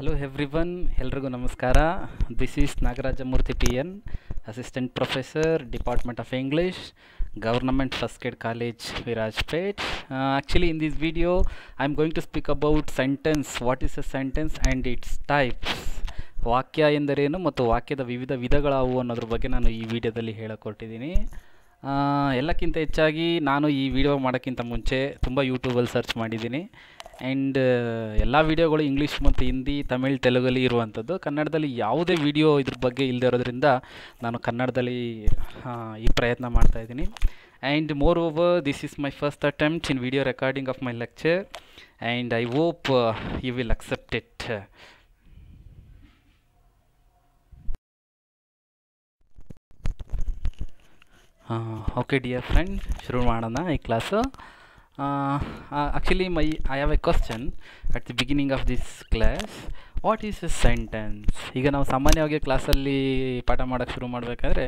Hello everyone, ಎಲ್ರಿಗೂ ನಮಸ್ಕಾರ. This is Nagarajamurthy PN, assistant professor, department of English, government first aid college, Virajpet. Actually in this video I am going to speak about sentence. What is a sentence and its types? ವಾಕ್ಯ ಎಂದರೇನು ಮತ್ತು ವಾಕ್ಯದ ವಿವಿಧ ವಿಧಗಳಾವು ಅನ್ನೋದ್ರ ಬಗ್ಗೆ ನಾನು ಈ ವಿಡಿಯೋದಲ್ಲಿ ಹೇಳಕೊಟ್ಟಿದ್ದೀನಿ. ಎಲ್ಲಕ್ಕಿಂತ ಹೆಚ್ಚಾಗಿ ನಾನು ಈ ವಿಡಿಯೋ ಮಾಡೋಕ್ಕಿಂತ ಮುಂಚೆ ತುಂಬ ಯೂಟ್ಯೂಬಲ್ಲಿ ಸರ್ಚ್ ಮಾಡಿದ್ದೀನಿ. ಆ್ಯಂಡ್ ಎಲ್ಲ ವೀಡಿಯೋಗಳು ಇಂಗ್ಲೀಷ್ ಮತ್ತು ಹಿಂದಿ, ತಮಿಳ್, ತೆಲುಗಲ್ಲಿ ಇರುವಂಥದ್ದು. ಕನ್ನಡದಲ್ಲಿ ಯಾವುದೇ ವಿಡಿಯೋ ಇದ್ರ ಬಗ್ಗೆ ಇಲ್ಲದೆ ಇರೋದ್ರಿಂದ ನಾನು ಕನ್ನಡದಲ್ಲಿ ಈ ಪ್ರಯತ್ನ ಮಾಡ್ತಾಯಿದ್ದೀನಿ. And moreover, this is my first attempt in video recording of my lecture and I hope you will accept it. Okay dear friend, ಶುರು ಮಾಡೋಣ ಈ class. Actually I have a question at the beginning of this class. What is a sentence? ಈಗ ನಾವು ಸಾಮಾನ್ಯವಾಗಿ ಕ್ಲಾಸಲ್ಲಿ ಪಾಠ ಮಾಡೋಕ್ಕೆ ಶುರು ಮಾಡಬೇಕಾದ್ರೆ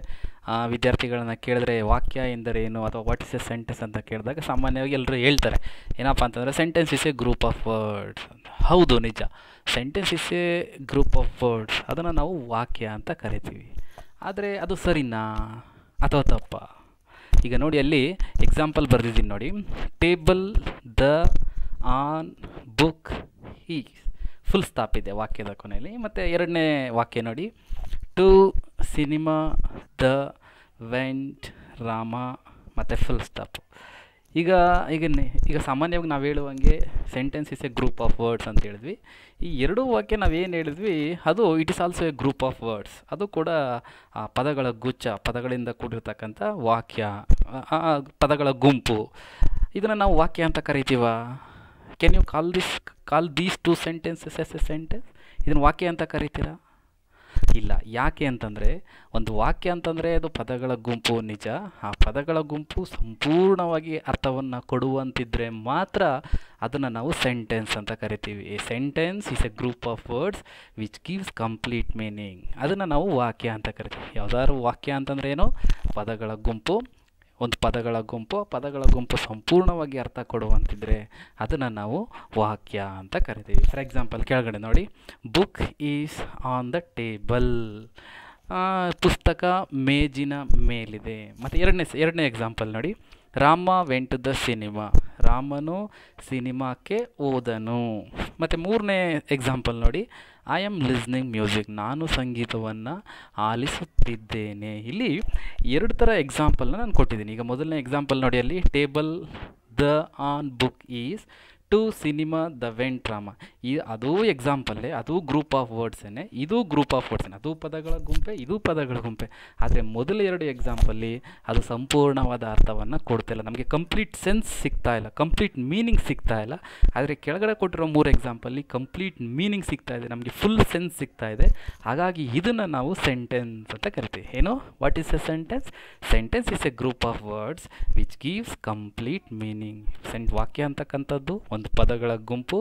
ವಿದ್ಯಾರ್ಥಿಗಳನ್ನ ಕೇಳಿದ್ರೆ ವಾಕ್ಯ ಎಂದರೇನು ಅಥವಾ ವಾಟ್ ಇಸ್ ಎ ಸೆಂಟೆನ್ಸ್ ಅಂತ ಕೇಳಿದಾಗ ಸಾಮಾನ್ಯವಾಗಿ ಎಲ್ಲರೂ ಹೇಳ್ತಾರೆ ಏನಪ್ಪ ಅಂತಂದರೆ sentence is a group of words ಅಂತ. ಹೌದು, ನಿಜ, sentence is a group of words. ಅದನ್ನು ನಾವು ವಾಕ್ಯ ಅಂತ ಕರಿತೀವಿ. ಆದರೆ ಅದು ಸರಿನಾ ಅಥವಾ ತಪ್ಪ? ಈಗ ನೋಡಿ, ಅಲ್ಲಿ ಎಕ್ಸಾಂಪಲ್ ಬರೆದಿದ್ದೀನಿ ನೋಡಿ. ಟೇಬಲ್, ದ, ಆನ್, ಬುಕ್, ಈ ಫುಲ್ ಸ್ಟಾಪ್ ಇದೆ ವಾಕ್ಯದ ಕೊನೆಯಲ್ಲಿ. ಮತ್ತು ಎರಡನೇ ವಾಕ್ಯ ನೋಡಿ, to, cinema, the, went, Rama, ಮತ್ತು ಫುಲ್ ಸ್ಟಾಪ್. ಈಗ ಸಾಮಾನ್ಯವಾಗಿ ನಾವು ಹೇಳುವಂಗೆ sentence is a group of words ಅಂತ ಹೇಳಿದ್ವಿ. ಈ ಎರಡೂ ವಾಕ್ಯ ನಾವೇನು ಹೇಳಿದ್ವಿ ಅದು it is also a group of words. ಅದು ಕೂಡ ಪದಗಳ ಗುಚ್ಛ, ಪದಗಳಿಂದ ಕೂಡಿರ್ತಕ್ಕಂಥ ವಾಕ್ಯ, ಪದಗಳ ಗುಂಪು. ಇದನ್ನು ನಾವು ವಾಕ್ಯ ಅಂತ ಕರಿತೀವ? Can you call these two sentences as a sentence? ಇದನ್ನು ವಾಕ್ಯ ಅಂತ ಕರಿತೀರಾ? ಇಲ್ಲ. ಯಾಕೆ ಅಂತಂದರೆ ಒಂದು ವಾಕ್ಯ ಅಂತಂದರೆ ಅದು ಪದಗಳ ಗುಂಪು, ನಿಜ. ಆ ಪದಗಳ ಗುಂಪು ಸಂಪೂರ್ಣವಾಗಿ ಅರ್ಥವನ್ನು ಕೊಡುವಂತಿದ್ದರೆ ಮಾತ್ರ ಅದನ್ನು ನಾವು ಸೆಂಟೆನ್ಸ್ ಅಂತ ಕರಿತೀವಿ. A sentence is A group of words which gives complete meaning. ಅದನ್ನು ನಾವು ವಾಕ್ಯ ಅಂತ ಕರಿತೀವಿ. ಯಾವುದಾದ್ರು ವಾಕ್ಯ ಅಂತಂದರೆ ಏನು? ಪದಗಳ ಗುಂಪು, ಒಂದು ಪದಗಳ ಗುಂಪು ಸಂಪೂರ್ಣವಾಗಿ ಅರ್ಥ ಕೊಡುವಂತಿದ್ರೆ ಅದನ್ನು ನಾವು ವಾಕ್ಯ ಅಂತ ಕರಿತೀವಿ. ಫಾರ್ ಎಕ್ಸಾಂಪಲ್ ಕೆಳಗಡೆ ನೋಡಿ, book is on the table. ಪುಸ್ತಕ ಮೇಜಿನ ಮೇಲಿದೆ. ಮತ್ತು ಎರಡನೇ ಎಕ್ಸಾಂಪಲ್ ನೋಡಿ, Rama went to the cinema. ರಾಮನು ಸಿನಿಮಾಕ್ಕೆ ಹೋದನು. ಮತ್ತು ಮೂರನೇ ಎಕ್ಸಾಂಪಲ್ ನೋಡಿ, ಐ ಆಮ್ ಲಿಸ್ನಿಂಗ್ ಮ್ಯೂಸಿಕ್. ನಾನು ಸಂಗೀತವನ್ನು ಆಲಿಸುತ್ತಿದ್ದೇನೆ. ಇಲ್ಲಿ ಎರಡು ಥರ ಎಕ್ಸಾಂಪಲ್ನ ನಾನು ಕೊಟ್ಟಿದ್ದೀನಿ. ಈಗ ಮೊದಲನೇ ಎಕ್ಸಾಂಪಲ್ ನೋಡಿ, ಅಲ್ಲಿ table, the, on, book is, to, cinema, the, went, Rama. ಅದೂ ಎಕ್ಸಾಂಪಲ್ಲೇ, ಅದು ಗ್ರೂಪ್ ಆಫ್ ವರ್ಡ್ಸೇ, ಇದು ಗ್ರೂಪ್ ಆಫ್ ವರ್ಡ್ಸೇ. ಅದು ಪದಗಳ ಗುಂಪೆ, ಇದು ಪದಗಳ ಗುಂಪೆ. ಆದರೆ ಮೊದಲ ಎರಡು ಎಕ್ಸಾಂಪಲ್ಲಿ ಅದು ಸಂಪೂರ್ಣವಾದ ಅರ್ಥವನ್ನು ಕೊಡ್ತಾಯಿಲ್ಲ, ನಮಗೆ ಕಂಪ್ಲೀಟ್ ಸೆನ್ಸ್ ಸಿಗ್ತಾ ಇಲ್ಲ, ಕಂಪ್ಲೀಟ್ ಮೀನಿಂಗ್ ಸಿಗ್ತಾ ಇಲ್ಲ. ಆದರೆ ಕೆಳಗಡೆ ಕೊಟ್ಟಿರೋ ಮೂರು ಎಕ್ಸಾಂಪಲ್ಲಿ ಕಂಪ್ಲೀಟ್ ಮೀನಿಂಗ್ ಸಿಗ್ತಾ ಇದೆ, ನಮಗೆ ಫುಲ್ ಸೆನ್ಸ್ ಸಿಗ್ತಾ ಇದೆ. ಹಾಗಾಗಿ ಇದನ್ನು ನಾವು ಸೆಂಟೆನ್ಸ್ ಅಂತ ಕರಿತೀವಿ. ಏನು? What is A sentence? Sentence is a group of words which gives complete meaning. ವಾಕ್ಯ ಅಂತಕ್ಕಂಥದ್ದು ಒಂದು ಪದಗಳ ಗುಂಪು.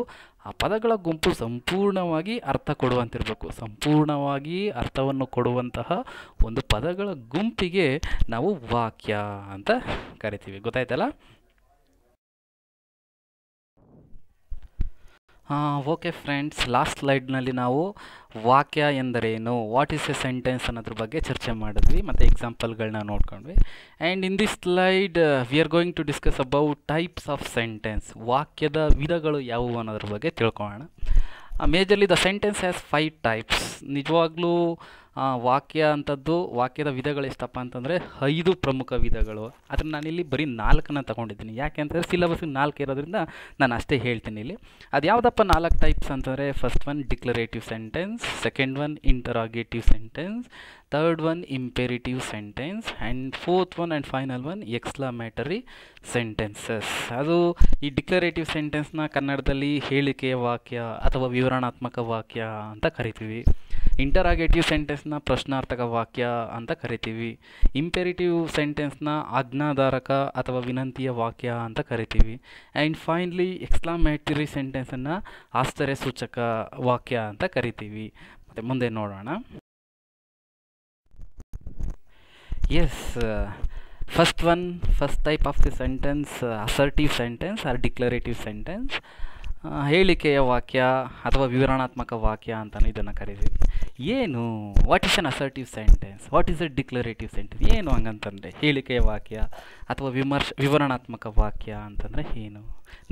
ಆ ಪದಗಳ ಗುಂಪು ಸಂಪೂರ್ಣವಾಗಿ ಅರ್ಥ ಕೊಡುವಂತಿರಬೇಕು. ಸಂಪೂರ್ಣವಾಗಿ ಅರ್ಥವನ್ನು ಕೊಡುವಂತಹ ಒಂದು ಪದಗಳ ಗುಂಪಿಗೆ ನಾವು ವಾಕ್ಯ ಅಂತ ಕರಿತೀವಿ. ಗೊತ್ತಾಯ್ತಲ್ಲ? ಓಕೆ ಫ್ರೆಂಡ್ಸ್, ಲಾಸ್ಟ್ ಸ್ಲೈಡ್ನಲ್ಲಿ ನಾವು ವಾಕ್ಯ ಎಂದರೇನು, ವಾಟ್ ಈಸ್ ಎ ಸೆಂಟೆನ್ಸ್ ಅನ್ನೋದ್ರ ಬಗ್ಗೆ ಚರ್ಚೆ ಮಾಡಿದ್ವಿ ಮತ್ತು ಎಕ್ಸಾಂಪಲ್ಗಳನ್ನ ನೋಡ್ಕೊಂಡ್ವಿ. And in this slide we are going to discuss about types of sentence. ವಾಕ್ಯದ ವಿಧಗಳು ಯಾವುವು ಅನ್ನೋದ್ರ ಬಗ್ಗೆ ತಿಳ್ಕೊಳ್ಳೋಣ. Majorly the sentence has 5 types. ನಿಜವಾಗ್ಲೂ ವಾಕ್ಯದ ವಿಧಗಳು ಎಷ್ಟಪ್ಪ ಅಂತಂದರೆ 5 ಪ್ರಮುಖ ವಿಧಗಳು. ಆದರೆ ನಾನಿಲ್ಲಿ ಬರೀ 4 ತಗೊಂಡಿದ್ದೀನಿ. ಯಾಕೆ ಅಂತಂದರೆ ಸಿಲೆಬಸ್ 4 ಇರೋದ್ರಿಂದ ನಾನು ಅಷ್ಟೇ ಹೇಳ್ತೀನಿ ಇಲ್ಲಿ. ಅದು ಯಾವುದಪ್ಪ 4 ಟೈಪ್ಸ್ ಅಂತಂದರೆ, first one declarative sentence, second one interrogative sentence, third one imperative sentence, and fourth one and final one exclamatory sentences. ಅದು ಈ ಡಿಕ್ಲರೇಟಿವ್ ಸೆಂಟೆನ್ಸ್ನ ಕನ್ನಡದಲ್ಲಿ ಹೇಳಿಕೆಯ ವಾಕ್ಯ ಅಥವಾ ವಿವರಣಾತ್ಮಕ ವಾಕ್ಯ ಅಂತ ಕರಿತೀವಿ. ಇಂಟರಾಗೇಟಿವ್ ಸೆಂಟೆನ್ಸ್ನ ಪ್ರಶ್ನಾರ್ಥಕ ವಾಕ್ಯ ಅಂತ ಕರಿತೀವಿ. ಇಂಪೆರಿಟಿವ್ ಸೆಂಟೆನ್ಸ್ನ ಆಜ್ಞಾಧಾರಕ ಅಥವಾ ವಿನಂತಿಯ ವಾಕ್ಯ ಅಂತ ಕರಿತೀವಿ. ಆ್ಯಂಡ್ ಫೈನಲಿ ಎಕ್ಸ್ಕ್ಲಮೇಟರಿ ಸೆಂಟೆನ್ಸನ್ನು ಆಶ್ಚರ್ಯ ಸೂಚಕ ವಾಕ್ಯ ಅಂತ ಕರಿತೀವಿ. ಮತ್ತು ಮುಂದೆ ನೋಡೋಣ. Yes, first type of the sentence, assertive sentence or declarative sentence. ಹೇಳಿಕೆಯ ವಾಕ್ಯ ಅಥವಾ ವಿವರಣಾತ್ಮಕ ವಾಕ್ಯ ಅಂತಲೂ ಇದನ್ನು ಕರಿತೀವಿ. ಏನು what is an assertive sentence, what is a declarative sentence? ಏನು ಹಂಗಂತಂದರೆ ಹೇಳಿಕೆಯ ವಾಕ್ಯ ಅಥವಾ ವಿವರಣಾತ್ಮಕ ವಾಕ್ಯ ಅಂತಂದರೆ ಏನು?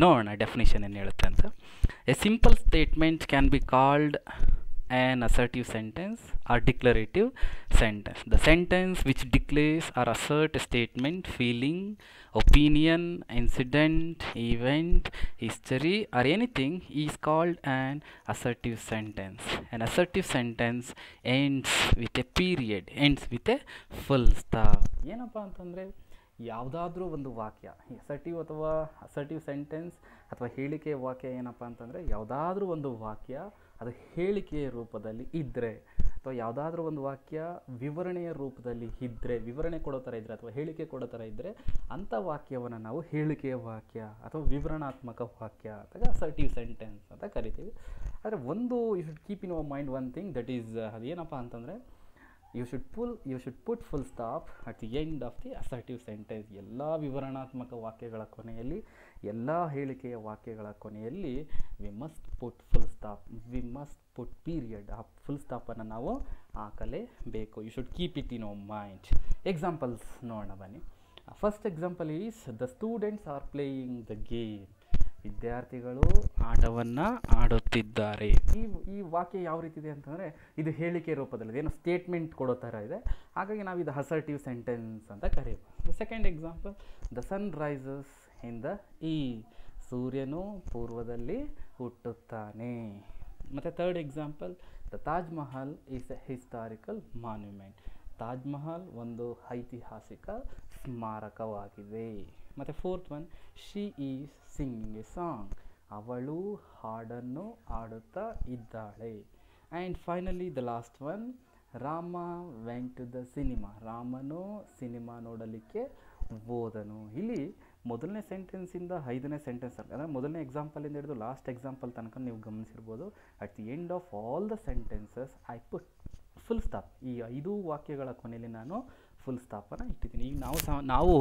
ನೋಡೋಣ ಡೆಫಿನಿಷನ್ ಏನು ಹೇಳುತ್ತೆ ಅಂತ. A simple statement can be called an assertive sentence or declarative sentence. The sentence which declares or assert a statement, feeling, opinion, incident, event, history or anything is called an assertive sentence. An assertive sentence ends with a period, ends with a full stop. ಏನಪ್ಪ ಅಂತಂದರೆ ಯಾವುದಾದ್ರೂ ಒಂದು ವಾಕ್ಯ, assertive sentence ಅಥವಾ ಹೇಳಿಕೆಯ ವಾಕ್ಯ ಏನಪ್ಪ ಅಂತಂದರೆ ಯಾವುದಾದ್ರೂ ಒಂದು ವಾಕ್ಯ ಅದು ಹೇಳಿಕೆಯ ರೂಪದಲ್ಲಿ ಇದ್ದರೆ ಅಥವಾ ಯಾವುದಾದ್ರೂ ಒಂದು ವಾಕ್ಯ ವಿವರಣೆಯ ರೂಪದಲ್ಲಿ ಇದ್ದರೆ, ವಿವರಣೆ ಕೊಡೋ ಥರ ಇದ್ದರೆ ಅಥವಾ ಹೇಳಿಕೆ ಕೊಡೋ ಥರ ಇದ್ದರೆ ಅಂಥ ವಾಕ್ಯವನ್ನು ನಾವು ಹೇಳಿಕೆಯ ವಾಕ್ಯ ಅಥವಾ ವಿವರಣಾತ್ಮಕ ವಾಕ್ಯ ಅಥವಾ ಅಸರ್ಟಿವ್ ಸೆಂಟೆನ್ಸ್ ಅಂತ ಕರಿತೀವಿ. ಆದರೆ ಒಂದು you should keep in our mind one thing, that is ಅದೇನಪ್ಪ ಅಂತಂದರೆ you should put full stop at the end of the assertive sentence. ಎಲ್ಲ ವಿವರಣಾತ್ಮಕ ವಾಕ್ಯಗಳ ಕೊನೆಯಲ್ಲಿ, ಎಲ್ಲ ಹೇಳಿಕೆಯ ವಾಕ್ಯಗಳ ಕೊನೆಯಲ್ಲಿ we must put full stop, we must put period. ಆ ಫುಲ್ ಸ್ಟಾಪನ್ನು ನಾವು ಹಾಕಲೇಬೇಕು. You should keep it in our mind. Examples ನೋಡೋಣ ಬನ್ನಿ. First example is the students are playing the game. ವಿದ್ಯಾರ್ಥಿಗಳು ಆಟವನ್ನು ಆಡುತ್ತಿದ್ದಾರೆ. ಈ ವಾಕ್ಯ ಯಾವ ರೀತಿ ಇದೆ ಅಂತಂದರೆ ಇದು ಹೇಳಿಕೆ ರೂಪದಲ್ಲಿ, ಏನೋ ಸ್ಟೇಟ್ಮೆಂಟ್ ಕೊಡೋ ಥರ ಇದೆ. ಹಾಗಾಗಿ ನಾವು ಇದು ಅಸರ್ಟಿವ್ ಸೆಂಟೆನ್ಸ್ ಅಂತ ಕರೀಬೋದು. Second example, the sun rises in the east. ಸೂರ್ಯನು ಪೂರ್ವದಲ್ಲಿ ಹುಟ್ಟುತ್ತಾನೆ. ಮತ್ತು third example, the Taj Mahal is a historical monument. Taj Mahal ಒಂದು ಐತಿಹಾಸಿಕ ಸ್ಮಾರಕವಾಗಿದೆ. ಮತ್ತು fourth one, she is singing a song. ಅವಳು ಹಾಡನ್ನು ಹಾಡುತ್ತಾ ಇದ್ದಾಳೆ. And finally the last one, Rama went to the cinema. ರಾಮನು ಸಿನಿಮಾ ನೋಡಲಿಕ್ಕೆ ಹೋದನು. ಇಲ್ಲಿ ಮೊದಲನೇ ಸೆಂಟೆನ್ಸಿಂದ 5ನೇ ಸೆಂಟೆನ್ಸ್ ಅಂದರೆ ಮೊದಲನೇ ಎಕ್ಸಾಂಪಲಿಂದ ಹಿಡಿದು ಲಾಸ್ಟ್ ಎಕ್ಸಾಂಪಲ್ ತನಕ ನೀವು ಗಮನಿಸಿರ್ಬೋದು. At the end of all the sentences I put full stop. ಈ 5 ವಾಕ್ಯಗಳ ಕೊನೆಯಲ್ಲಿ ನಾನು ಫುಲ್ ಸ್ಟಾಪನ್ನು ಇಟ್ಟಿದ್ದೀನಿ. ಈಗ ನಾವು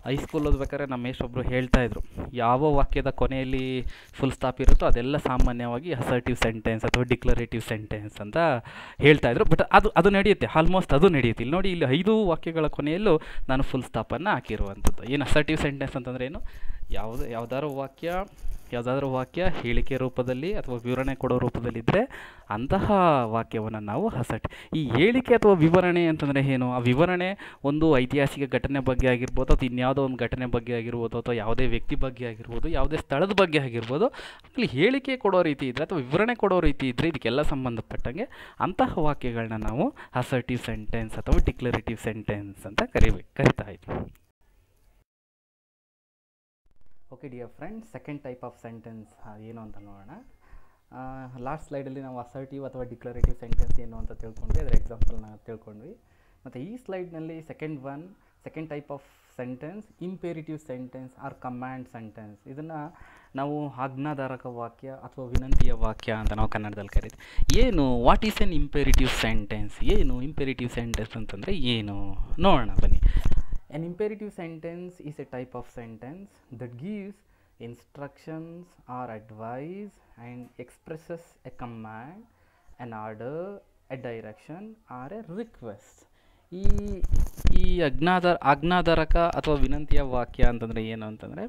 ಹೈಸ್ಕೂಲ್ ಓದ್ಬೇಕಾದ್ರೆ ನಮ್ಮ ಮೇಷ್ಟ್ರೊಬ್ಬರು ಹೇಳ್ತಾಯಿದ್ರು, ಯಾವ ವಾಕ್ಯದ ಕೊನೆಯಲ್ಲಿ ಫುಲ್ ಸ್ಟಾಪ್ ಇರುತ್ತೋ ಅದೆಲ್ಲ ಸಾಮಾನ್ಯವಾಗಿ ಅಸರ್ಟಿವ್ ಸೆಂಟೆನ್ಸ್ ಅಥವಾ ಡಿಕ್ಲರೇಟಿವ್ ಸೆಂಟೆನ್ಸ್ ಅಂತ ಹೇಳ್ತಾಯಿದ್ರು. ಬಟ್ ಅದು ನಡೆಯುತ್ತೆ, ಆಲ್ಮೋಸ್ಟ್ ಅದು ನಡೆಯುತ್ತೆ. ಇಲ್ಲಿ ನೋಡಿ, ಇಲ್ಲಿ 5 ವಾಕ್ಯಗಳ ಕೊನೆಯಲ್ಲೂ ನಾನು ಫುಲ್ ಸ್ಟಾಪನ್ನು ಹಾಕಿರುವಂಥದ್ದು. ಏನು ಅಸರ್ಟಿವ್ ಸೆಂಟೆನ್ಸ್ ಅಂತಂದರೆ ಏನು? ಯಾವುದಾದ್ರೂ ವಾಕ್ಯ ಹೇಳಿಕೆ ರೂಪದಲ್ಲಿ ಅಥವಾ ವಿವರಣೆ ಕೊಡೋ ರೂಪದಲ್ಲಿದ್ದರೆ ಅಂತಹ ವಾಕ್ಯವನ್ನು ನಾವು ಈ ಹೇಳಿಕೆ ಅಥವಾ ವಿವರಣೆ ಅಂತಂದರೆ ಏನು? ಆ ವಿವರಣೆ ಒಂದು ಐತಿಹಾಸಿಕ ಘಟನೆ ಬಗ್ಗೆ ಆಗಿರ್ಬೋದು, ಅಥವಾ ಇನ್ಯಾವುದೋ ಒಂದು ಘಟನೆ ಬಗ್ಗೆ ಆಗಿರ್ಬೋದು, ಅಥವಾ ಯಾವುದೇ ವ್ಯಕ್ತಿ ಬಗ್ಗೆ ಆಗಿರ್ಬೋದು, ಯಾವುದೇ ಸ್ಥಳದ ಬಗ್ಗೆ ಆಗಿರ್ಬೋದು. ಅಲ್ಲಿ ಹೇಳಿಕೆ ಕೊಡೋ ರೀತಿ ಇದ್ದರೆ ಅಥವಾ ವಿವರಣೆ ಕೊಡೋ ರೀತಿ ಇದ್ದರೆ ಇದಕ್ಕೆಲ್ಲ ಸಂಬಂಧಪಟ್ಟಂಗೆ ಅಂತಹ ವಾಕ್ಯಗಳನ್ನ ನಾವು ಅಸರ್ಟಿವ್ ಸೆಂಟೆನ್ಸ್ ಅಥವಾ ಡಿಕ್ಲರೇಟಿವ್ ಸೆಂಟೆನ್ಸ್ ಅಂತ ಕರಿತಾ ಇದ್ವಿ. Okay dear friends, second type of sentence ಏನು ಅಂತ ನೋಡೋಣ. ಲಾಸ್ಟ್ ಸ್ಲೈಡಲ್ಲಿ ನಾವು ಅಸರ್ಟಿವ್ ಅಥವಾ ಡಿಕ್ಲರೇಟಿವ್ ಸೆಂಟೆನ್ಸ್ ಏನು ಅಂತ ತಿಳ್ಕೊಂಡ್ವಿ, ಅದರ ಎಕ್ಸಾಂಪಲ್ನ ತಿಳ್ಕೊಂಡ್ವಿ. ಮತ್ತು ಈ ಸ್ಲೈಡ್ನಲ್ಲಿ second type of sentence imperative sentence or command sentence. ಇದನ್ನು ನಾವು ಆಜ್ಞಾಧಾರಕ ವಾಕ್ಯ ಅಥವಾ ವಿನಂತಿಯ ವಾಕ್ಯ ಅಂತ ನಾವು ಕನ್ನಡದಲ್ಲಿ ಕರೀತೀವಿ. ಏನು ವಾಟ್ ಈಸ್ ಎನ್ ಇಂಪೇರಿಟಿವ್ ಸೆಂಟೆನ್ಸ್? ಏನು ಇಂಪೇರಿಟಿವ್ ಸೆಂಟೆನ್ಸ್ ಅಂತಂದರೆ ಏನು ನೋಡೋಣ ಬನ್ನಿ. An imperative sentence is a type of sentence that gives instructions or advice and expresses a command, an order, a direction or a request. ಈ ಆಜ್ಞಾಧಾರಕ ಅಥವಾ ವಿನಂತಿಯ ವಾಕ್ಯ ಅಂತಂದರೆ ಏನು ಅಂತಂದರೆ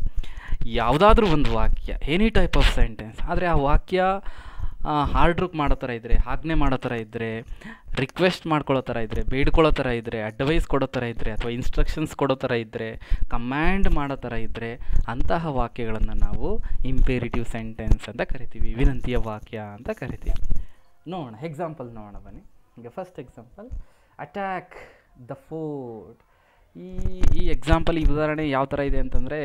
ಯಾವುದಾದ್ರೂ ಒಂದು ವಾಕ್ಯ, ಎನಿ ಟೈಪ್ ಆಫ್ ಸೆಂಟೆನ್ಸ್, ಆದರೆ ಆ ವಾಕ್ಯ ಆರ್ಡ್ರ್ ಮಾಡೋ ಥರ ಇದ್ದರೆ, ಆಜ್ಞೆ ಮಾಡೋ ಥರ ಇದ್ದರೆ, ರಿಕ್ವೆಸ್ಟ್ ಮಾಡ್ಕೊಳ್ಳೋ ಥರ ಇದ್ದರೆ, ಬೇಡ್ಕೊಳ್ಳೋ ಥರ ಇದ್ದರೆ, ಅಡ್ವೈಸ್ ಕೊಡೋ ಥರ ಇದ್ದರೆ, ಅಥವಾ ಇನ್ಸ್ಟ್ರಕ್ಷನ್ಸ್ ಕೊಡೋ ಥರ ಇದ್ದರೆ, ಕಮ್ಯಾಂಡ್ ಮಾಡೋ ಥರ ಇದ್ದರೆ ಅಂತಹ ವಾಕ್ಯಗಳನ್ನು ನಾವು ಇಂಪೇರಿಟಿವ್ ಸೆಂಟೆನ್ಸ್ ಅಂತ ಕರಿತೀವಿ, ವಿನಂತಿಯ ವಾಕ್ಯ ಅಂತ ಕರಿತೀವಿ. ನೋಡೋಣ ಎಕ್ಸಾಂಪಲ್ ನೋಡೋಣ ಬನ್ನಿ. ಈಗ first example, attack the fort. ಈ ಎಕ್ಸಾಂಪಲ್, ಈ ಉದಾಹರಣೆ ಯಾವ ಥರ ಇದೆ ಅಂತಂದರೆ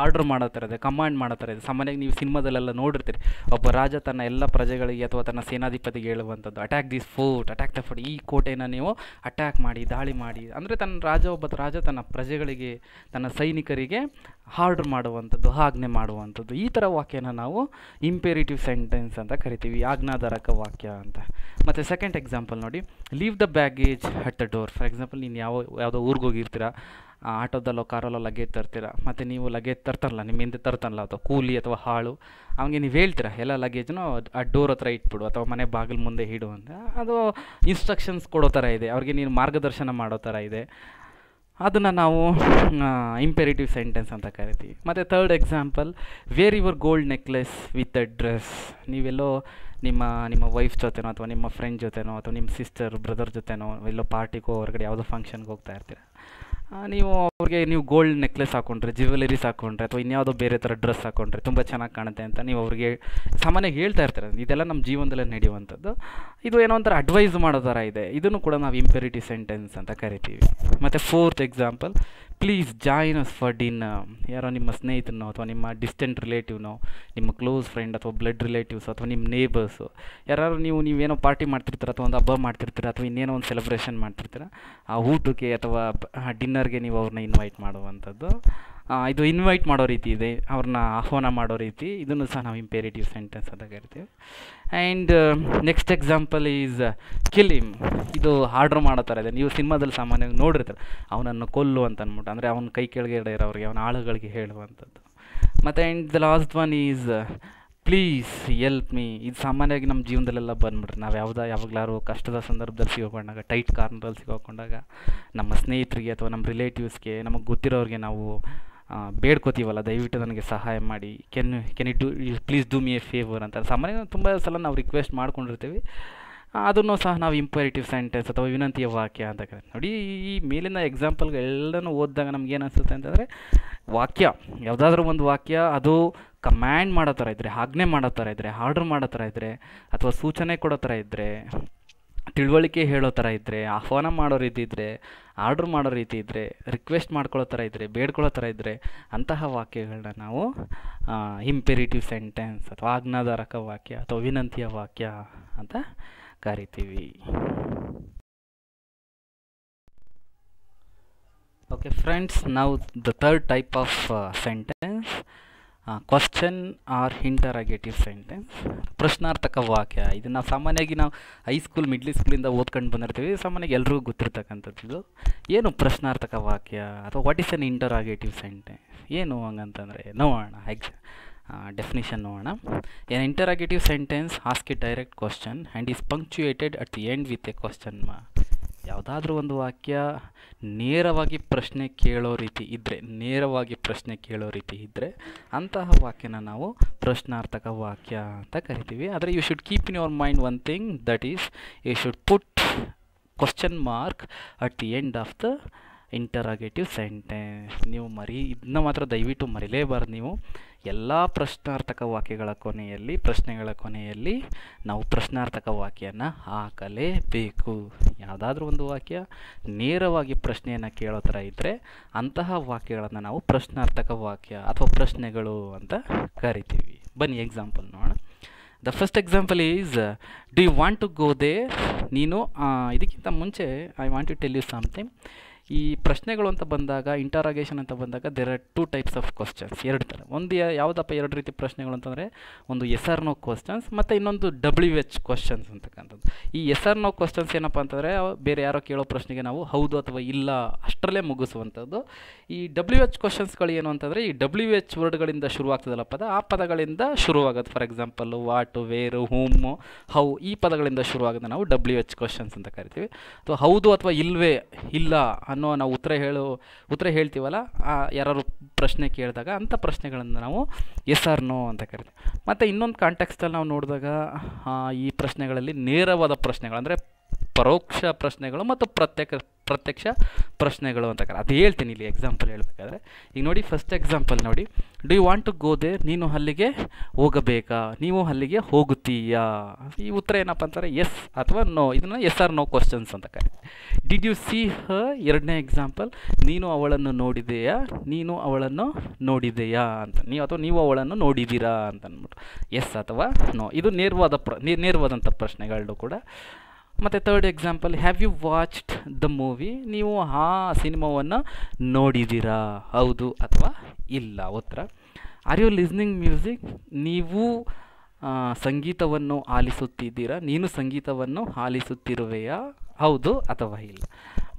ಆರ್ಡ್ರ್ ಮಾಡೋ ಥರ ಇದೆ, ಕಮಾಂಡ್ ಮಾಡೋ ಥರ ಇದೆ. ಸಾಮಾನ್ಯವಾಗಿ ನೀವು ಸಿನಿಮಾದಲ್ಲೆಲ್ಲ ನೋಡಿರ್ತೀರಿ, ಒಬ್ಬ ರಾಜ ತನ್ನ ಎಲ್ಲ ಪ್ರಜೆಗಳಿಗೆ ಅಥವಾ ತನ್ನ ಸೇನಾಧಿಪತಿಗೆ ಹೇಳುವಂಥದ್ದು, attack this fort, attack the fort. ಈ ಕೋಟೆನ ನೀವು ಅಟ್ಯಾಕ್ ಮಾಡಿ, ದಾಳಿ ಮಾಡಿ. ಅಂದರೆ ಒಬ್ಬ ರಾಜ ತನ್ನ ಪ್ರಜೆಗಳಿಗೆ, ತನ್ನ ಸೈನಿಕರಿಗೆ ಆರ್ಡ್ರ್ ಮಾಡುವಂಥದ್ದು, ಆಜ್ಞೆ ಮಾಡುವಂಥದ್ದು. ಈ ಥರ ವಾಕ್ಯನ ನಾವು ಇಂಪೇರಿಟಿವ್ ಸೆಂಟೆನ್ಸ್ ಅಂತ ಕರಿತೀವಿ, ಆಜ್ಞಾಧಾರಕ ವಾಕ್ಯ ಅಂತ. ಮತ್ತು ಸೆಕೆಂಡ್ ಎಕ್ಸಾಂಪಲ್ ನೋಡಿ, leave the baggage at the door. For example, ನೀನು ಯಾವುದೋ ಊರಿಗೆ ಹೋಗಿರ್ತೀರ, ಆಟೋದಲ್ಲೋ ಕಾರಲ್ಲೋ ಲಗೇಜ್ ತರ್ತೀರಾ, ಮತ್ತು ನೀವು ಲಗೇಜ್ ತರ್ತಾರಲ್ಲ, ನಿಮ್ಮ ಹಿಂದೆ ತರ್ತಾನಲ್ಲ ಅಥವಾ ಕೂಲಿ ಅಥವಾ ಹಾಳು, ಅವನಿಗೆ ನೀವು ಹೇಳ್ತೀರಾ ಎಲ್ಲ ಲಗೇಜ್ನು ಆ ಡೋರ್ ಹತ್ರ ಇಟ್ಬಿಡು ಅಥವಾ ಮನೆ ಬಾಗಿಲು ಮುಂದೆ ಇಡು ಅಂತ. ಅದು ಇನ್ಸ್ಟ್ರಕ್ಷನ್ಸ್ ಕೊಡೋ ಥರ ಇದೆ, ಅವ್ರಿಗೆ ನೀನು ಮಾರ್ಗದರ್ಶನ ಮಾಡೋ ಥರ ಇದೆ. ಅದನ್ನು ನಾವು ಇಂಪೆರೇಟಿವ್ ಸೆಂಟೆನ್ಸ್ ಅಂತ ಕರಿತೀವಿ. ಮತ್ತು third example, wear your gold necklace with a dress. ನೀವೆಲ್ಲೋ ನಿಮ್ಮ ವೈಫ್ ಜೊತೆನೋ ಅಥವಾ ನಿಮ್ಮ ಫ್ರೆಂಡ್ ಜೊತೆನೋ ಅಥವಾ ನಿಮ್ಮ ಸಿಸ್ಟರ್ ಬ್ರದರ್ ಜೊತೆನೋ ಎಲ್ಲೋ ಪಾರ್ಟಿಗೋ ಹೊರಗಡೆ ಯಾವುದೋ ಫಂಕ್ಷನ್ಗೆ ಹೋಗ್ತಾ ಇರ್ತೀರ. ನೀವು ಅವ್ರಿಗೆ ನೀವು ಗೋಲ್ಡ್ ನೆಕ್ಲೆಸ್ ಹಾಕ್ಕೊಂಡ್ರೆ, ಜ್ಯುವೆಲರೀಸ್ ಹಾಕ್ಕೊಂಡ್ರೆ ಅಥವಾ ಇನ್ಯಾವುದೋ ಬೇರೆ ಥರ ಡ್ರೆಸ್ ಹಾಕ್ಕೊಂಡ್ರೆ ತುಂಬ ಚೆನ್ನಾಗಿ ಕಾಣುತ್ತೆ ಅಂತ ನೀವು ಅವ್ರಿಗೆ ಸಾಮಾನ್ಯವಾಗಿ ಹೇಳ್ತಾ ಇರ್ತಾರೆ. ಇದೆಲ್ಲ ನಮ್ಮ ಜೀವನದಲ್ಲೇ ನಡೆಯುವಂಥದ್ದು. ಇದು ಏನೋ ಒಂಥರ ಅಡ್ವೈಸ್ ಮಾಡೋ ಥರ ಇದೆ. ಇದನ್ನು ಕೂಡ ನಾವು ಇಂಪೆರೇಟಿವ್ ಸೆಂಟೆನ್ಸ್ ಅಂತ ಕರಿತೀವಿ. ಮತ್ತು fourth example, please join us for dinner. ಯಾರೋ ನಿಮ್ಮ ಸ್ನೇಹಿತನೋ ಅಥವಾ ನಿಮ್ಮ ಡಿಸ್ಟೆಂಟ್ ರಿಲೇಟಿವ್ನೋ, ನಿಮ್ಮ ಕ್ಲೋಸ್ ಫ್ರೆಂಡ್ ಅಥವಾ ಬ್ಲಡ್ ರಿಲೇಟಿವ್ಸ್ ಅಥವಾ ನಿಮ್ಮ ನೇಬರ್ಸು ಯಾರು ನೀವೇನೋ ಪಾರ್ಟಿ ಮಾಡ್ತಿರ್ತೀರ ಅಥವಾ ಒಂದು ಹಬ್ಬ ಮಾಡ್ತಿರ್ತೀರ ಅಥವಾ ಇನ್ನೇನೋ ಒಂದು ಸೆಲೆಬ್ರೇಷನ್ ಮಾಡ್ತಿರ್ತೀರ, ಆ ಊಟಕ್ಕೆ ಅಥವಾ ಡಿನ್ನರ್ಗೆ ನೀವು ಅವ್ರನ್ನ ಇನ್ವೈಟ್ ಮಾಡುವಂಥದ್ದು. ಇದು ಇನ್ವೈಟ್ ಮಾಡೋ ರೀತಿ ಇದೆ, ಅವ್ರನ್ನ ಆಹ್ವಾನ ಮಾಡೋ ರೀತಿ. ಇದನ್ನು ಸಹ ನಾವು ಇಂಪೇರೇಟಿವ್ ಸೆಂಟೆನ್ಸ್ ಅಂತ ಕರಿತೀವಿ. And next example is kill him. ಇದು ಆರ್ಡ್ರ್ ಮಾಡೋ ಥರ ಇದೆ. ನೀವು ಸಿನಿಮಾದಲ್ಲಿ ಸಾಮಾನ್ಯವಾಗಿ ನೋಡಿರ್ತಾರೆ, ಅವನನ್ನು ಕೊಲ್ಲು ಅಂತ ಅಂದ್ಬಿಟ್ಟು, ಅಂದರೆ ಅವನ ಕೈ ಕೆಳಗಡೆ ಇರೋರಿಗೆ, ಅವನ ಆಳುಗಳಿಗೆ ಹೇಳುವಂಥದ್ದು. ಮತ್ತು and the last one is please help me. ಇದು ಸಾಮಾನ್ಯವಾಗಿ ನಮ್ಮ ಜೀವನದಲ್ಲೆಲ್ಲ ಬಂದ್ಬಿಟ್ರೆ, ನಾವು ಯಾವಾಗಲಾರು ಕಷ್ಟದ ಸಂದರ್ಭದಲ್ಲಿ ಸಿಗೋಕೊಂಡಾಗ, ಟೈಟ್ ಕಾರ್ನರಲ್ಲಿ ಸಿಗೋಕೊಂಡಾಗ ನಮ್ಮ ಸ್ನೇಹಿತರಿಗೆ ಅಥವಾ ನಮ್ಮ ರಿಲೇಟಿವ್ಸ್ಗೆ, ನಮಗೆ ಗೊತ್ತಿರೋರಿಗೆ ನಾವು ಬೇಡ್ಕೋತೀವಲ್ಲ, ದಯವಿಟ್ಟು ನನಗೆ ಸಹಾಯ ಮಾಡಿ, can you please do me a favour ಅಂತ ಸಾಮಾನ್ಯ ತುಂಬ ಸಲ ನಾವು ರಿಕ್ವೆಸ್ಟ್ ಮಾಡ್ಕೊಂಡಿರ್ತೀವಿ. ಅದನ್ನು ಸಹ ನಾವು ಇಂಪೇರೇಟಿವ್ ಸೆಂಟೆನ್ಸ್ ಅಥವಾ ವಿನಂತಿಯ ವಾಕ್ಯ ಅಂತ ಕರಿತೀವಿ. ನೋಡಿ, ಈ ಮೇಲಿನ ಎಕ್ಸಾಂಪಲ್ಗಳೆಲ್ಲನೂ ಓದಿದಾಗ ನಮ್ಗೆ ಏನು ಅನಿಸುತ್ತೆ ಅಂತಂದರೆ, ವಾಕ್ಯ ಯಾವುದಾದ್ರೂ ಒಂದು ವಾಕ್ಯ ಅದು ಕಮ್ಯಾಂಡ್ ಮಾಡೋ ಥರ ಇದ್ದರೆ, ಆಜ್ಞೆ ಮಾಡೋ ಥರ ಇದ್ದರೆ, ಆರ್ಡ್ರ್ ಮಾಡೋ ಥರ ಇದ್ದರೆ, ಅಥವಾ ಸೂಚನೆ ಕೊಡೋ ಥರ ಇದ್ದರೆ, ತಿಳುವಳಿಕೆ ಹೇಳೋ ಥರ ಇದ್ದರೆ, ಆಹ್ವಾನ ಮಾಡೋ ರೀತಿ ಇದ್ದರೆ, ಆರ್ಡ್ರ್ ಮಾಡೋ ರೀತಿ ಇದ್ದರೆ, ರಿಕ್ವೆಸ್ಟ್ ಮಾಡ್ಕೊಳ್ಳೋ ಥರ ಇದ್ದರೆ, ಬೇಡ್ಕೊಳ್ಳೋ ಥರ ಇದ್ದರೆ, ಅಂತಹ ವಾಕ್ಯಗಳನ್ನ ನಾವು ಇಂಪೇರೇಟಿವ್ ಸೆಂಟೆನ್ಸ್ ಅಥವಾ ಆಜ್ಞಾಧಾರಕ ವಾಕ್ಯ ಅಥವಾ ವಿನಂತಿಯ ವಾಕ್ಯ ಅಂತ ಕರಿತೀವಿ. ಓಕೆ ಫ್ರೆಂಡ್ಸ್, ನಾವು the third type of sentence, question or interrogative sentence, ಪ್ರಶ್ನಾರ್ಥಕ ವಾಕ್ಯ. ಇದನ್ನು ನಾವು ಸಾಮಾನ್ಯವಾಗಿ ಹೈಸ್ಕೂಲ್ ಮಿಡ್ಲ್ ಸ್ಕೂಲಿಂದ ಓದ್ಕೊಂಡು ಬಂದಿರ್ತೀವಿ. ಸಾಮಾನ್ಯವಾಗಿ ಎಲ್ರಿಗೂ ಗೊತ್ತಿರ್ತಕ್ಕಂಥದ್ದು ಇದು. ಏನು ಪ್ರಶ್ನಾರ್ಥಕ ವಾಕ್ಯ ಅಥವಾ what is an interrogative sentence ಏನು ಹಂಗಂತಂದರೆ ನೋಡೋಣ. ಡೆಫಿನಿಷನ್ ನೋಡೋಣ. An interrogative sentence ask a direct question and is punctuated at the end with a question mark. ಯಾವುದಾದ್ರೂ ಒಂದು ವಾಕ್ಯ ನೇರವಾಗಿ ಪ್ರಶ್ನೆ ಕೇಳೋ ರೀತಿ ಇದ್ದರೆ ಅಂತಹ ವಾಕ್ಯನ ನಾವು ಪ್ರಶ್ನಾರ್ಥಕ ವಾಕ್ಯ ಅಂತ ಕರಿತೀವಿ. ಆದರೆ you should keep in your mind one thing, that is you should put question mark at the end of the interrogative sentence. ನೀವು ಇದನ್ನ ಮಾತ್ರ ದಯವಿಟ್ಟು ಮರಿಲೇಬಾರ್ದು. ನೀವು ಎಲ್ಲ ಪ್ರಶ್ನಾರ್ಥಕ ವಾಕ್ಯಗಳ ಕೊನೆಯಲ್ಲಿ, ಪ್ರಶ್ನೆಗಳ ಕೊನೆಯಲ್ಲಿ ನಾವು ಪ್ರಶ್ನಾರ್ಥಕ ವಾಕ್ಯನ ಹಾಕಲೇಬೇಕು. ಯಾವುದಾದ್ರೂ ಒಂದು ವಾಕ್ಯ ನೇರವಾಗಿ ಪ್ರಶ್ನೆಯನ್ನು ಕೇಳೋ ಥರ ಇದ್ದರೆ ಅಂತಹ ವಾಕ್ಯಗಳನ್ನು ನಾವು ಪ್ರಶ್ನಾರ್ಥಕ ವಾಕ್ಯ ಅಥವಾ ಪ್ರಶ್ನೆಗಳು ಅಂತ ಕರಿತೀವಿ. ಬನ್ನಿ ಎಕ್ಸಾಂಪಲ್ ನೋಡೋಣ. The first example is, do you want to go there. ನೀನು ಇದಕ್ಕಿಂತ ಮುಂಚೆ I want to tell you something. ಈ ಪ್ರಶ್ನೆಗಳು ಅಂತ ಬಂದಾಗ, ಇಂಟರಾಗೇಷನ್ ಅಂತ ಬಂದಾಗ, there are two types of questions, ಎರಡು ಥರ. ಒಂದು ಯಾವುದಪ್ಪ ಎರಡು ರೀತಿ ಪ್ರಶ್ನೆಗಳು ಅಂತಂದರೆ, ಒಂದು ಎಸ್ ಆರ್ ನೋ ಕ್ವಶನ್ಸ್ ಮತ್ತು ಇನ್ನೊಂದು WH ಕ್ವಶನ್ಸ್ ಅಂತಕ್ಕಂಥದ್ದು. ಈ ಎಸ್ ಆರ್ ನೋ ಕ್ವಶನ್ಸ್ ಏನಪ್ಪ ಅಂತಂದರೆ, ಬೇರೆ ಯಾರೋ ಕೇಳೋ ಪ್ರಶ್ನೆಗೆ ನಾವು ಹೌದು ಅಥವಾ ಇಲ್ಲ ಅಷ್ಟರಲ್ಲೇ ಮುಗಿಸುವಂಥದ್ದು. ಈ WH ಕ್ವಶನ್ಸ್ಗಳು ಏನು ಅಂತಂದರೆ, ಈ WH ವರ್ಡ್ಗಳಿಂದ ಶುರುವಾಗ್ತದಲ್ಲ ಪದ, ಆ ಪದಗಳಿಂದ ಶುರುವಾಗೋದು. ಫಾರ್ ಎಕ್ಸಾಂಪಲ್ ವಾಟು, ವೇರು, ಹೂಮು, ಹೌ, ಈ ಪದಗಳಿಂದ ಶುರುವಾಗೋದು ನಾವು WH ಕ್ವಶನ್ಸ್ ಅಂತ ಕರಿತೀವಿ. ಅಥವಾ ಹೌದು ಅಥವಾ ಇಲ್ವೇ, ಇಲ್ಲ ನಾವು ಉತ್ತರ ಹೇಳ್ತೀವಲ್ಲ, ಯಾರು ಪ್ರಶ್ನೆ ಕೇಳಿದಾಗ ಅಂಥ ಪ್ರಶ್ನೆಗಳನ್ನು ನಾವು ಎಸ್ ಆರ್ ನೋ ಅಂತ ಕರಿತೀವಿ. ಮತ್ತು ಇನ್ನೊಂದು ಕಾಂಟೆಕ್ಸ್ಟಲ್ಲಿ ನಾವು ನೋಡಿದಾಗ ಈ ಪ್ರಶ್ನೆಗಳಲ್ಲಿ ನೇರವಾದ ಪ್ರಶ್ನೆಗಳು ಅಂದರೆ ಪರೋಕ್ಷ ಪ್ರಶ್ನೆಗಳು ಮತ್ತು ಪ್ರತ್ಯಕ್ಷ ಪ್ರಶ್ನೆಗಳು ಅಂತ ಅದು ಹೇಳ್ತೀನಿ ಇಲ್ಲಿ ಎಕ್ಸಾಂಪಲ್ ಹೇಳಬೇಕಾದ್ರೆ. ಈಗ ನೋಡಿ, ಫಸ್ಟ್ ಎಕ್ಸಾಂಪಲ್ ನೋಡಿ, do you want to go there. ನೀನು ಅಲ್ಲಿಗೆ ಹೋಗಬೇಕಾ, ನೀವು ಅಲ್ಲಿಗೆ ಹೋಗುತ್ತೀಯಾ. ಈ ಉತ್ತರ ಏನಪ್ಪ ಅಂತಾರೆ, ಎಸ್ ಅಥವಾ ನೋ. ಇದನ್ನು ಎಸ್ ಆರ್ ನೋ ಕ್ವಶನ್ಸ್ ಅಂತ ಕರೀತೀವಿ. Did U see her. ಎರಡನೇ ಎಕ್ಸಾಂಪಲ್, ನೀನು ಅವಳನ್ನು ನೋಡಿದೆಯಾ, ನೀನು ಅವಳನ್ನು ನೋಡಿದೆಯಾ ಅಂತ, ನೀವು ಅವಳನ್ನು ನೋಡಿದ್ದೀರಾ ಅಂತ ಅಂದ್ಬಿಟ್ಟು ಎಸ್ ಅಥವಾ ನೋ. ಇದು ನೇರವಾದಂಥ ಪ್ರಶ್ನೆಗಳು ಕೂಡ. ಮತ್ತು third example, have you watched the movie. ನೀವು ಆ ಸಿನಿಮಾವನ್ನು ನೋಡಿದ್ದೀರಾ, ಹೌದು ಅಥವಾ ಇಲ್ಲ. ಉತ್ತರ. Are you listening music. ನೀವು ಸಂಗೀತವನ್ನು ಆಲಿಸುತ್ತಿದ್ದೀರಾ, ನೀನು ಸಂಗೀತವನ್ನು ಆಲಿಸುತ್ತಿರುವೆಯಾ, ಹೌದು ಅಥವಾ ಇಲ್ಲ.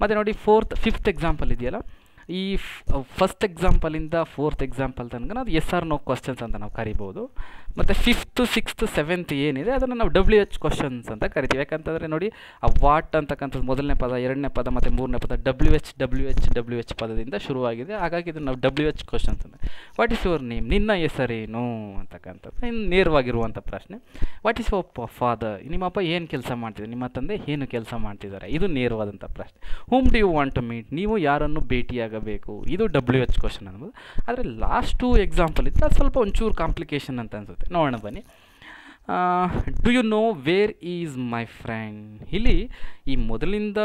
ಮತ್ತು ನೋಡಿ, ಫಿಫ್ತ್ ಎಕ್ಸಾಂಪಲ್ ಇದೆಯಲ್ಲ, ಈ ಫಸ್ಟ್ ಎಕ್ಸಾಂಪಲಿಂದ ಫೋರ್ತ್ ಎಕ್ಸಾಂಪಲ್ ತನಕ ಅದು ಎಸ್ ಆರ್ ನೋ ಕ್ವಶನ್ಸ್ ಅಂತ ನಾವು ಕರಿಬೋದು. ಮತ್ತು ಫಿಫ್ತು ಸಿಕ್ಸ್ತ್ ಸೆವೆಂತ್ ಏನಿದೆ ಅದನ್ನು ನಾವು WH ಕ್ವಶನ್ಸ್ ಅಂತ ಕರಿತೀವಿ. ಯಾಕಂತಂದರೆ ನೋಡಿ, ಆ ವಾಟ್ ಅಂತಕ್ಕಂಥದ್ದು ಮೊದಲನೇ ಪದ, ಎರಡನೇ ಪದ ಮತ್ತು ಮೂರನೇ ಪದ WH ಪದದಿಂದ ಶುರುವಾಗಿದೆ. ಹಾಗಾಗಿ ಇದನ್ನು ನಾವು WH ಕ್ವಶನ್ಸ್ ಅಂತ. ವಾಟ್ ಈಸ್ ಯುವರ್ ನೇಮ್, ನಿನ್ನ ಹೆಸರೇನು ಅಂತಕ್ಕಂಥದ್ದು ಇನ್ನು ನೇರವಾಗಿರುವಂಥ ಪ್ರಶ್ನೆ. ವಾಟ್ ಈಸ್ ಯುವರ್ ಫಾದರ್, ನಿಮ್ಮಪ್ಪ ಏನು ಕೆಲಸ ಮಾಡ್ತಿದ್ದಾರೆ, ನಿಮ್ಮ ತಂದೆ ಏನು ಕೆಲಸ ಮಾಡ್ತಿದ್ದಾರೆ, ಇದು ನೇರವಾದಂಥ ಪ್ರಶ್ನೆ. Whom do you want to meet, ನೀವು ಯಾರನ್ನು ಭೇಟಿಯಾಗಬೇಕು, ಇದು WH ಕ್ವಶನ್ ಅನ್ಬೋದು. ಆದರೆ ಲಾಸ್ಟ್ 2 ಎಕ್ಸಾಂಪಲ್ ಇತ್ತು, ಅದು ಸ್ವಲ್ಪ ಒಂಚೂರು ಕಾಂಪ್ಲಿಕೇಶನ್ ಅಂತ ಅನ್ಸುತ್ತೆ. ನೋಡೋಣ ಬನ್ನಿ. Do you know where is my friend, ಇಲ್ಲಿ ಈ ಮೊದಲಿಂದ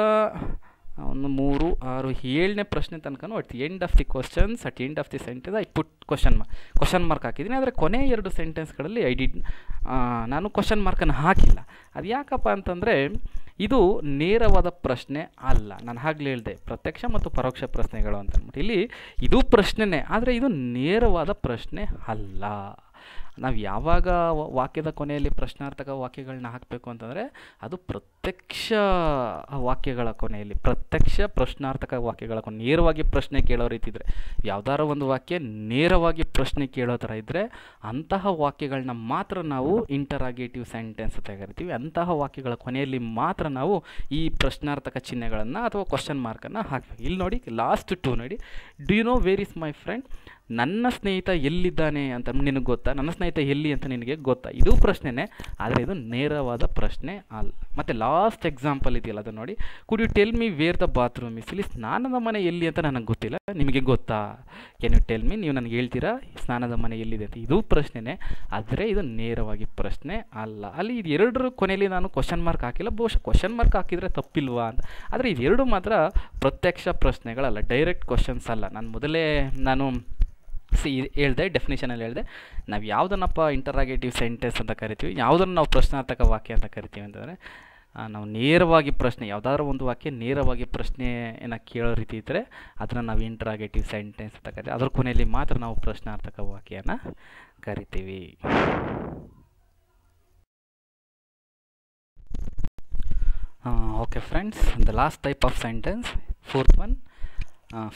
1 3 6 7ನೇ ಪ್ರಶ್ನೆ ತನಕ at the end of the questions, at end of the sentence I put question mark ಹಾಕಿದ್ದೀನಿ. ಆದರೆ ಕೊನೆ 2 ಸೆಂಟೆನ್ಸ್ಗಳಲ್ಲಿ ನಾನು ಕ್ವಶನ್ ಮಾರ್ಕನ್ನು ಹಾಕಿಲ್ಲ. ಅದು ಯಾಕಪ್ಪ ಅಂತಂದರೆ ಇದು ನೇರವಾದ ಪ್ರಶ್ನೆ ಅಲ್ಲ. ನಾನು ಆಗಲೇ ಹೇಳಿದೆ ಪ್ರತ್ಯಕ್ಷ ಮತ್ತು ಪರೋಕ್ಷ ಪ್ರಶ್ನೆಗಳು ಅಂತ ಅಂದ್ಬಿಟ್ಟು. ಇಲ್ಲಿ ಇದು ಪ್ರಶ್ನೆನೇ, ಆದರೆ ಇದು ನೇರವಾದ ಪ್ರಶ್ನೆ ಅಲ್ಲ. ನಾವು ಯಾವಾಗ ವಾಕ್ಯದ ಕೊನೆಯಲ್ಲಿ ಪ್ರಶ್ನಾರ್ಥಕ ವಾಕ್ಯಗಳನ್ನ ಹಾಕಬೇಕು ಅಂತಂದರೆ ಅದು ಪ್ರತ್ಯಕ್ಷ ವಾಕ್ಯಗಳ ಕೊನೆಯಲ್ಲಿ, ಪ್ರತ್ಯಕ್ಷ ಪ್ರಶ್ನಾರ್ಥಕ ವಾಕ್ಯಗಳ ಕೊನೆ. ನೇರವಾಗಿ ಪ್ರಶ್ನೆ ಕೇಳೋ ರೀತಿ ಇದ್ದರೆ, ಯಾವುದಾರ ಒಂದು ವಾಕ್ಯ ನೇರವಾಗಿ ಪ್ರಶ್ನೆ ಕೇಳೋ ಥರ ಇದ್ದರೆ ಅಂತಹ ವಾಕ್ಯಗಳನ್ನ ಮಾತ್ರ ನಾವು ಇಂಟರಾಗೇಟಿವ್ ಸೆಂಟೆನ್ಸ್ ಅಂತ ಕರಿತೀವಿ. ಅಂತಹ ವಾಕ್ಯಗಳ ಕೊನೆಯಲ್ಲಿ ಮಾತ್ರ ನಾವು ಈ ಪ್ರಶ್ನಾರ್ಥಕ ಚಿಹ್ನೆಗಳನ್ನು ಅಥವಾ ಕ್ವಶನ್ ಮಾರ್ಕನ್ನು ಹಾಕಬೇಕು. ಇಲ್ಲಿ ನೋಡಿ, ಲಾಸ್ಟ್ 2 ನೋಡಿ. Do you know where is my friend, ನನ್ನ ಸ್ನೇಹಿತ ಎಲ್ಲಿದ್ದಾನೆ ಅಂತ ನಿನಗೆ ಗೊತ್ತಾ, ನನ್ನ ಸ್ನೇಹಿತ ಎಲ್ಲಿ ಅಂತ ನಿನಗೆ ಗೊತ್ತಾ, ಇದು ಪ್ರಶ್ನೆನೇ, ಆದರೆ ಇದು ನೇರವಾದ ಪ್ರಶ್ನೆ ಅಲ್ಲ. ಮತ್ತು ಲಾಸ್ಟ್ ಎಕ್ಸಾಂಪಲ್ ಇದೆಯಲ್ಲ ಅದು ನೋಡಿ. Could you tell me where the bathroom is, ಇಲ್ಲಿ ಸ್ನಾನದ ಮನೆ ಎಲ್ಲಿ ಅಂತ ನನಗೆ ಗೊತ್ತಿಲ್ಲ, ನಿಮಗೆ ಗೊತ್ತಾ, ಕ್ಯಾನ್ ಯು ಟೆಲ್ ಮಿ, ನೀವು ನನಗೆ ಹೇಳ್ತೀರಾ ಸ್ನಾನದ ಮನೆ ಎಲ್ಲಿದೆ ಅಂತ, ಇದು ಪ್ರಶ್ನೆನೇ, ಆದರೆ ಇದು ನೇರವಾಗಿ ಪ್ರಶ್ನೆ ಅಲ್ಲ. ಅಲ್ಲಿ ಇದು 2 ಕೊನೆಯಲ್ಲಿ ನಾನು ಕ್ವಶನ್ ಮಾರ್ಕ್ ಹಾಕಿಲ್ಲ, ಬಹುಶಃ ಕ್ವಶನ್ ಮಾರ್ಕ್ ಹಾಕಿದರೆ ತಪ್ಪಿಲ್ವಾ ಅಂತ. ಆದರೆ ಇದು 2 ಮಾತ್ರ ಪ್ರತ್ಯಕ್ಷ ಪ್ರಶ್ನೆಗಳಲ್ಲ, ಡೈರೆಕ್ಟ್ ಕ್ವಶನ್ಸ್ ಅಲ್ಲ. ನಾನು ಹೇಳಿದೆ, ಡೆಫಿನೇಷನಲ್ಲಿ ಹೇಳಿದೆ, ನಾವು ಯಾವುದನ್ನಪ್ಪ ಇಂಟರಾಗೇಟಿವ್ ಸೆಂಟೆನ್ಸ್ ಅಂತ ಕರಿತೀವಿ, ಯಾವುದನ್ನು ನಾವು ಪ್ರಶ್ನಾರ್ಥಕ ವಾಕ್ಯ ಅಂತ ಕರಿತೀವಿ ಅಂತಂದರೆ, ನಾವು ನೇರವಾಗಿ ಪ್ರಶ್ನೆ, ಯಾವುದಾದ್ರೂ ಒಂದು ವಾಕ್ಯ ನೇರವಾಗಿ ಪ್ರಶ್ನೆಯನ್ನು ಕೇಳೋ ರೀತಿ ಇದ್ದರೆ ಅದನ್ನು ನಾವು ಇಂಟರಾಗೇಟಿವ್ ಸೆಂಟೆನ್ಸ್ ಅಂತ ಕರಿತೀವಿ. ಅದರ ಕೊನೆಯಲ್ಲಿ ಮಾತ್ರ ನಾವು ಪ್ರಶ್ನಾರ್ಥಕ ವಾಕ್ಯನ ಕರಿತೀವಿ. Okay friends, the last type of sentence, 4th one,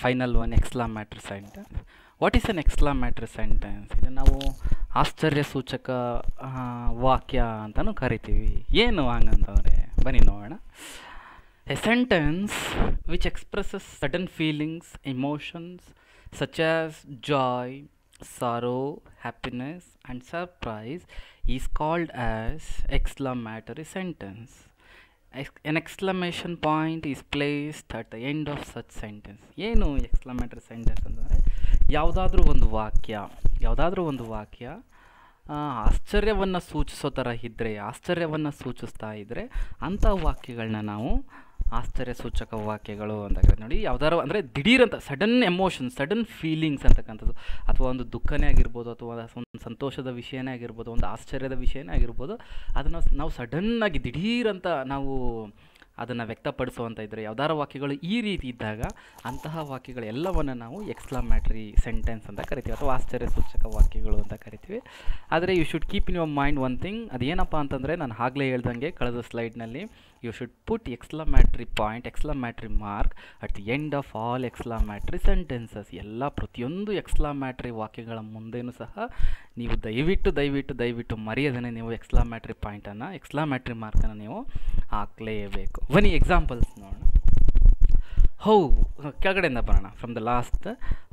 final one, exclamatory sentence. What is an exclamatory sentence, ಇದನ್ನು ನಾವು ಆಶ್ಚರ್ಯ ಸೂಚಕ ವಾಕ್ಯ ಅಂತಲೂ ಕರಿತೀವಿ. ಏನು ಹಂಗಂತಂದರೆ ಬನ್ನಿ ನೋಡೋಣ. A sentence which expresses sudden feelings, emotions such as joy, sorrow, happiness and surprise is called as exclamatory sentence. An exclamation point is placed at the end of such sentence. ಏನು ಎಕ್ಸ್ಕ್ಲಮೇಟರಿ ಸೆಂಟೆನ್ಸ್ ಅಂತಂದರೆ, ಯಾವುದಾದ್ರೂ ಒಂದು ವಾಕ್ಯ ಆಶ್ಚರ್ಯವನ್ನು ಸೂಚಿಸೋ ಥರ ಇದ್ದರೆ, ಆಶ್ಚರ್ಯವನ್ನು ಸೂಚಿಸ್ತಾ ಇದ್ದರೆ ಅಂಥ ವಾಕ್ಯಗಳನ್ನ ನಾವು ಆಶ್ಚರ್ಯ ಸೂಚಕ ವಾಕ್ಯಗಳು ಅಂತ ಕರೀತೀವಿ. ನೋಡಿ, ಯಾವುದಾದ್ರು ಅಂದರೆ ದಿಢೀರಂತ ಸಡನ್ ಎಮೋಷನ್, ಸಡನ್ ಫೀಲಿಂಗ್ಸ್ ಅಂತಕ್ಕಂಥದ್ದು, ಅಥವಾ ಒಂದು ದುಃಖನೇ ಆಗಿರ್ಬೋದು, ಅಥವಾ ಒಂದು ಸಂತೋಷದ ವಿಷಯನೇ ಆಗಿರ್ಬೋದು, ಒಂದು ಆಶ್ಚರ್ಯದ ವಿಷಯನೇ ಆಗಿರ್ಬೋದು, ಅದನ್ನು ನಾವು ಸಡನ್ನಾಗಿ ದಿಢೀರಂತ ನಾವು ಅದನ್ನು ವ್ಯಕ್ತಪಡಿಸುವಂಥ ಇದ್ದರೆ ಯಾವುದಾರ ವಾಕ್ಯಗಳು ಈ ರೀತಿ ಇದ್ದಾಗ ಅಂತಹ ವಾಕ್ಯಗಳು ಎಲ್ಲವನ್ನು ನಾವು ಎಕ್ಸ್ಕ್ಲಾಮೇಟರಿ ಸೆಂಟೆನ್ಸ್ ಅಂತ ಕರಿತೀವಿ, ಅಥವಾ ಆಶ್ಚರ್ಯ ಸೂಚಕ ವಾಕ್ಯಗಳು ಅಂತ ಕರಿತೀವಿ. ಆದರೆ you should keep in your mind one thing, ಅದೇನಪ್ಪ ಅಂತಂದರೆ ನಾನು ಆಗಲೇ ಹೇಳ್ದಂಗೆ ಕಳೆದ ಸ್ಲೈಡ್ನಲ್ಲಿ, you should put exclamatory point, exclamatory mark at the end of all exclamatory sentences. ಪ್ರತಿಯೊಂದು ಎಕ್ಸ್ಕ್ಲಾಮೇಟರಿ ವಾಕ್ಯಗಳ ಮುಂದೆಯೂ ಸಹ ನೀವು ದಯವಿಟ್ಟು ಮರೆಯದೇ ನೀವು ಎಕ್ಸ್ಕ್ಲಾಮೇಟರಿ ಪಾಯಿಂಟನ್ನು, ಎಕ್ಸ್ಕ್ಲಾಮೇಟರಿ ಮಾರ್ಕನ್ನು ನೀವು ಹಾಕಲೇಬೇಕು. ಬನ್ನಿ ಎಕ್ಸಾಂಪಲ್ಸ್ ನೋಡೋಣ. ಹೌ, ಕೆಳಗಡೆಯಿಂದ ಬರೋಣ, from the last.